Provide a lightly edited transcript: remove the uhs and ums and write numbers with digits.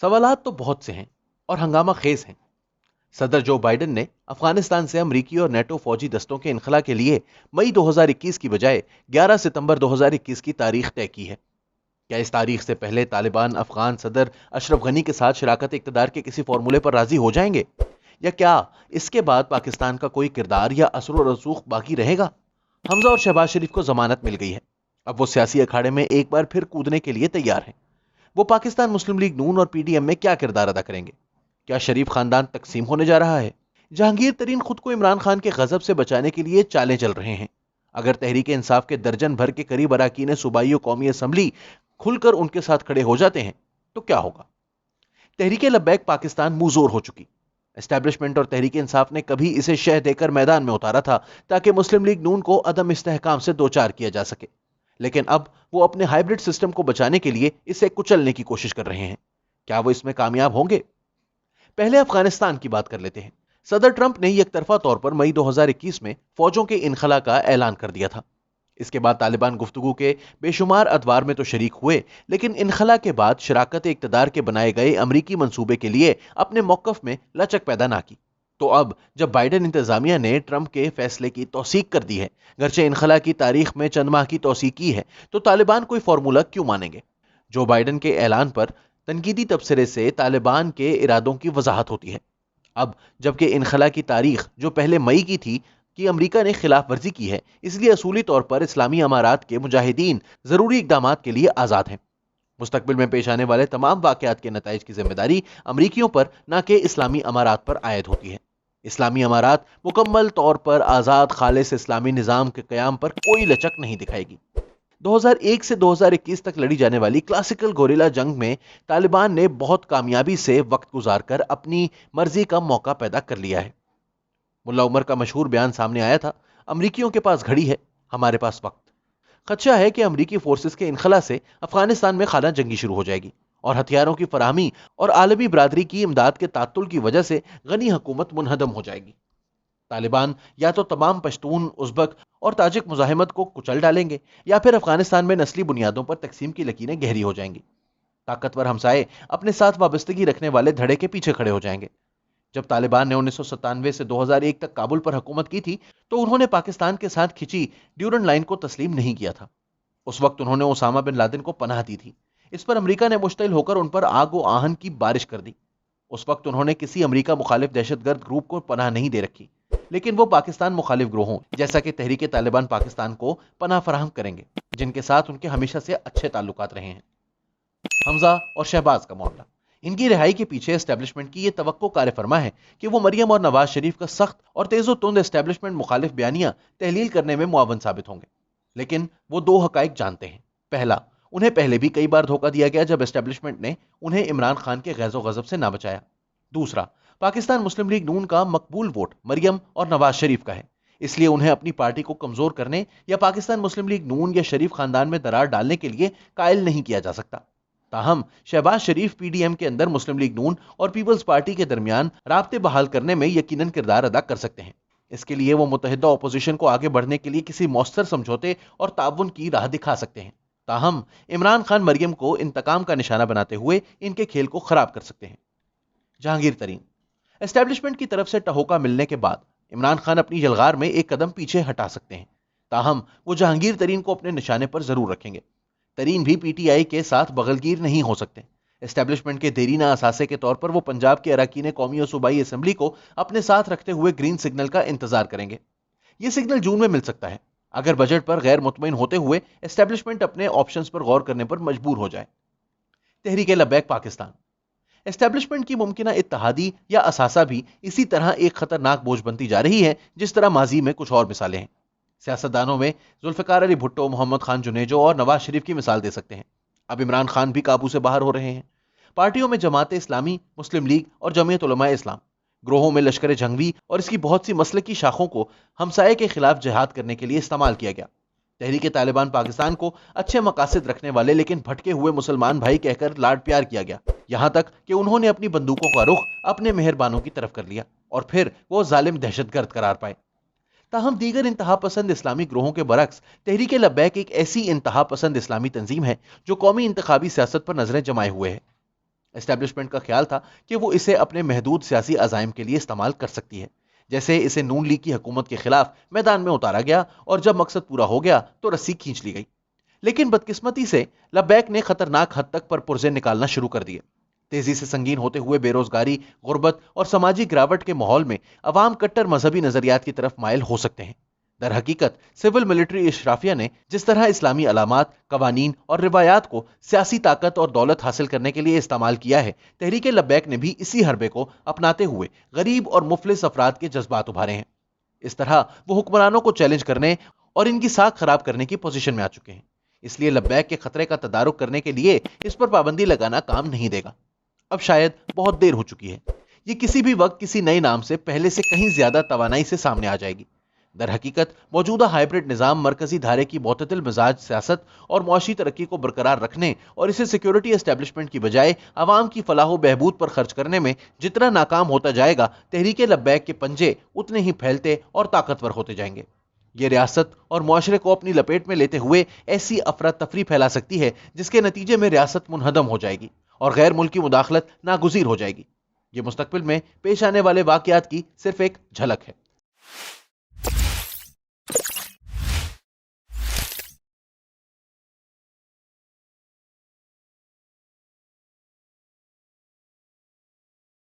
सवालात तो बहुत से हैं और हंगामा खेज हैं। सदर जो बाइडेन ने अफगानिस्तान से अमरीकी और नेटो फौजी दस्तों के इनखला के लिए मई 2021 की बजाय 11 सितंबर 2021 की तारीख तय की है। क्या इस तारीख से पहले तालिबान अफगान सदर अशरफ गनी के साथ शराकत इक़्तिदार के किसी फॉर्मूले पर राजी हो जाएंगे, या क्या इसके बाद पाकिस्तान का कोई किरदार या असर व रसूख बाकी रहेगा? हमजा और शहबाज शरीफ को जमानत मिल गई है। अब वो सियासी अखाड़े में एक बार फिर कूदने के लिए तैयार हैं। वो पाकिस्तान मुस्लिम लीग नून और पीडीएम में क्या किरदार अदा करेंगे? क्या शरीफ खानदान तकसीम होने जा रहा है? जहांगीर तरीन खुद को इमरान खान के गजब से बचाने के लिए चालें चल रहे हैं। अगर तहरीक इंसाफ के दर्जन भर के करीब अरकान सूबाई और कौमी असम्बली खुलकर उनके साथ खड़े हो जाते हैं तो क्या होगा? तहरीक लब्बैक पाकिस्तान मुंहजोर हो चुकी। एस्टैब्लिशमेंट और तहरीक इंसाफ ने कभी इसे शह देकर मैदान में उतारा था ताकि मुस्लिम लीग नून को अदम इस्तेहकाम से दो चार किया जा सके, लेकिन अब वो अपने हाइब्रिड सिस्टम को बचाने के लिए इसे कुचलने की कोशिश कर रहे हैं। क्या वो इसमें कामयाब होंगे? पहले अफगानिस्तान की बात कर लेते हैं। सदर ट्रंप ने एक तरफा तौर पर मई 2021 में फौजों के इनखला का ऐलान कर दिया था। इसके बाद तालिबान गुफ्तगू के बेशुमार अदवार में तो शरीक हुए, लेकिन इनखला के बाद शराकत इक़्तिदार के बनाए गए अमरीकी मंसूबे के लिए अपने मौक़िफ़ में लचक पैदा ना की। तो अब जब बाइडेन इंतजामिया ने ट्रंप के फैसले की तौसीक कर दी है, गरचे इनखला की तारीख में चंद माह की तौसीक की है, तो तालिबान कोई फॉर्मूला क्यों मानेंगे? जो बाइडेन के ऐलान पर तनकीदी तबसरे से तालिबान के इरादों की वजाहत होती है। अब जबकि इनखला की तारीख जो पहले मई की थी कि अमरीका ने खिलाफ वर्जी की है, इसलिए असूली तौर पर इस्लामी अमारात के मुजाहिदीन जरूरी इकदामात के लिए आज़ाद हैं। मुस्तकबिल में पेश आने वाले तमाम वाकयात के नताइज की जिम्मेदारी अमरीकियों पर न कि इस्लामी अमारात पर आयद होती है। इस्लामी अमारात मुकम्मल तौर पर आज़ाद खालिस इस्लामी निज़ाम के क़याम पर कोई लचक नहीं दिखाएगी। 2001 से 2021 तक लड़ी जाने वाली क्लासिकल गोरिल्ला जंग में तालिबान ने बहुत कामयाबी से वक्त गुजारकर अपनी मर्जी का मौका पैदा कर लिया है। मुल्ला उमर का मशहूर बयान सामने आया था, अमरीकियों के पास घड़ी है, हमारे पास वक्त। खदशा है कि अमरीकी फोर्सेस के इनखला से अफगानिस्तान में खाना जंगी शुरू हो जाएगी और हथियारों की फराहमी और आलमी बरादरी की इमदाद के तात्तुल की वजह से गनी हुकूमत मुनहदम हो जाएगी। तालिबान या तो तमाम पश्तून, उज़्बक और ताजिक मुजाहिमत को कुचल डालेंगे, या फिर अफगानिस्तान में नस्ली बुनियादों पर तकसीम की लकीरें गहरी हो जाएंगी। ताकतवर हमसाए अपने साथ वाबस्तगी रखने वाले धड़े के पीछे खड़े हो जाएंगे। जब तालिबान ने 1997 से 2001 तक काबुल पर हुकूमत की थी, तो उन्होंने पाकिस्तान के साथ खिंची ड्यूरन लाइन को तस्लीम नहीं किया था। उस वक्त उन्होंने ओसामा बिन लादेन को पनाह दी थी। इस पर अमेरिका ने मुश्तइल होकर उन पर आग व आहन की बारिश कर दी। उस वक्त उन्होंने किसी अमेरिका मुखालिफ दहशतगर्द ग्रुप को पनाह नहीं दे रखी, लेकिन वो पाकिस्तान मुखालिफ ग्रोहों जैसा कि तहरीक तालिबान पाकिस्तान को पनाह फराहम करेंगे, जिनके साथ उनके हमेशा से अच्छे ताल्लुकात रहे हैं। हमजा और शहबाज का मामला, इनकी रिहाई के पीछे एस्टेब्लिशमेंट की यह तवक्को कार फरमा है कि वो मरियम और नवाज शरीफ का सख्त और तेजो तुंद एस्टेब्लिशमेंट मुखालिफ बयानियां तहलील करने में मुआवन साबित होंगे। लेकिन वो दो हकाइक जानते हैं। पहला, उन्हें पहले भी कई बार धोखा दिया गया जब एस्टेब्लिशमेंट ने उन्हें इमरान खान के गैज़ो गज़ब से ना बचाया। दूसरा, पाकिस्तान मुस्लिम लीग नून का मकबूल वोट मरियम और नवाज शरीफ का है, इसलिए उन्हें अपनी पार्टी को कमजोर करने या पाकिस्तान मुस्लिम लीग नून या शरीफ खानदान में दरार डालने के लिए कायल नहीं किया जा सकता। ताहम शहबाज शरीफ पीडीएम के अंदर मुस्लिम लीग नून और पीपल्स पार्टी के दरमियान राब्ते बहाल करने में यकीनन किरदार अदा कर सकते हैं। इसके लिए वो मुत्तहिदा अपोजिशन को आगे बढ़ने के लिए किसी मौसर समझौते और ताउन की राह दिखा सकते हैं। ताहम इमरान खान मरियम को इंतकाम का निशाना बनाते हुए इनके खेल को खराब कर सकते हैं। जहांगीर तरीन, एस्टेब्लिशमेंट की तरफ से टहोका मिलने के बाद इमरान खान अपनी यलगार में एक कदम पीछे हटा सकते हैं। ताहम वो जहांगीर तरीन को अपने निशाने पर जरूर रखेंगे। तरीन भी पीटीआई के साथ बगलगीर नहीं हो सकते। एस्टेब्लिशमेंट के देरीना असासे के तौर पर वो पंजाब के अरकान कौमी और सूबाई असम्बली को अपने साथ रखते हुए ग्रीन सिग्नल का इंतजार करेंगे। ये सिग्नल जून में मिल सकता है, अगर बजट पर गैर मुतमईन होते हुए एस्टेब्लिशमेंट अपने ऑप्शंस पर गौर करने पर मजबूर हो जाए। तहरीक लब्बैक पाकिस्तान, एस्टेब्लिशमेंट की मुमकिना इत्तहादी या असासा भी इसी तरह एक खतरनाक बोझ बनती जा रही है, जिस तरह माजी में कुछ और मिसालें हैं। सियासतदानों में जुल्फिकार अली भुट्टो, मोहम्मद खान जुनेजो और नवाज शरीफ की मिसाल दे सकते हैं। अब इमरान खान भी काबू से बाहर हो रहे हैं। पार्टियों में जमात इस्लामी, मुस्लिम लीग और जमीयत उलमा इस्लाम, ग्रोहों में लश्कर जंगवी और इसकी बहुत सी मसलकी शाखों को हमसाये के खिलाफ जिहाद करने के लिए इस्तेमाल किया गया। तहरीक तालिबान पाकिस्तान को अच्छे मकासद रखने वाले लेकिन भटके हुए मुसलमान भाई कहकर लाड प्यार किया गया, यहां तक कि उन्होंने अपनी बंदूकों का रुख अपने मेहरबानों की तरफ कर लिया और फिर वो जालिम दहशतगर्द करार पाए। ताहम दीगर इंतहा पसंद इस्लामी ग्रोहों के बरक्स तहरीक लब्बैक एक ऐसी इंतहा पसंद इस्लामी तंजीम है जो कौमी इंतखाबी सियासत पर नजरें जमाए हुए है। اسٹیبلشمنٹ کا خیال تھا کہ وہ اسے اپنے محدود سیاسی عزائم کے لیے استعمال کر سکتی ہے، جیسے اسے نون لیگ کی حکومت کے خلاف میدان میں اتارا گیا اور جب مقصد پورا ہو گیا تو رسی کھینچ لی گئی۔ لیکن بدقسمتی سے لبیک نے خطرناک حد تک پر پرزے نکالنا شروع کر دیے۔ تیزی سے سنگین ہوتے ہوئے بے روزگاری، غربت اور سماجی گراوٹ کے ماحول میں عوام کٹر مذہبی نظریات کی طرف مائل ہو سکتے ہیں۔ در حقیقت سول ملٹری اشرافیہ نے جس طرح اسلامی علامات، قوانین اور روایات کو سیاسی طاقت اور دولت حاصل کرنے کے لیے استعمال کیا ہے، تحریک لبیک نے بھی اسی حربے کو اپناتے ہوئے غریب اور مفلس افراد کے جذبات ابھارے ہیں۔ اس طرح وہ حکمرانوں کو چیلنج کرنے اور ان کی ساکھ خراب کرنے کی پوزیشن میں آ چکے ہیں۔ اس لیے لبیک کے خطرے کا تدارک کرنے کے لیے اس پر پابندی لگانا کام نہیں دے گا۔ اب شاید بہت دیر ہو چکی ہے۔ یہ کسی بھی وقت کسی نئے نام سے پہلے سے کہیں زیادہ توانائی سے سامنے آ جائے گی۔ در حقیقت موجودہ ہائبرڈ نظام مرکزی دھارے کی معتدل مزاج سیاست اور معاشی ترقی کو برقرار رکھنے اور اسے سیکیورٹی اسٹیبلشمنٹ کی بجائے عوام کی فلاح و بہبود پر خرچ کرنے میں جتنا ناکام ہوتا جائے گا، تحریک لبیک کے پنجے اتنے ہی پھیلتے اور طاقتور ہوتے جائیں گے۔ یہ ریاست اور معاشرے کو اپنی لپیٹ میں لیتے ہوئے ایسی افراتفری پھیلا سکتی ہے جس کے نتیجے میں ریاست منہدم ہو جائے گی اور غیر ملکی مداخلت ناگزیر ہو جائے گی۔ یہ مستقبل میں پیش آنے والے واقعات کی صرف ایک جھلک ہے۔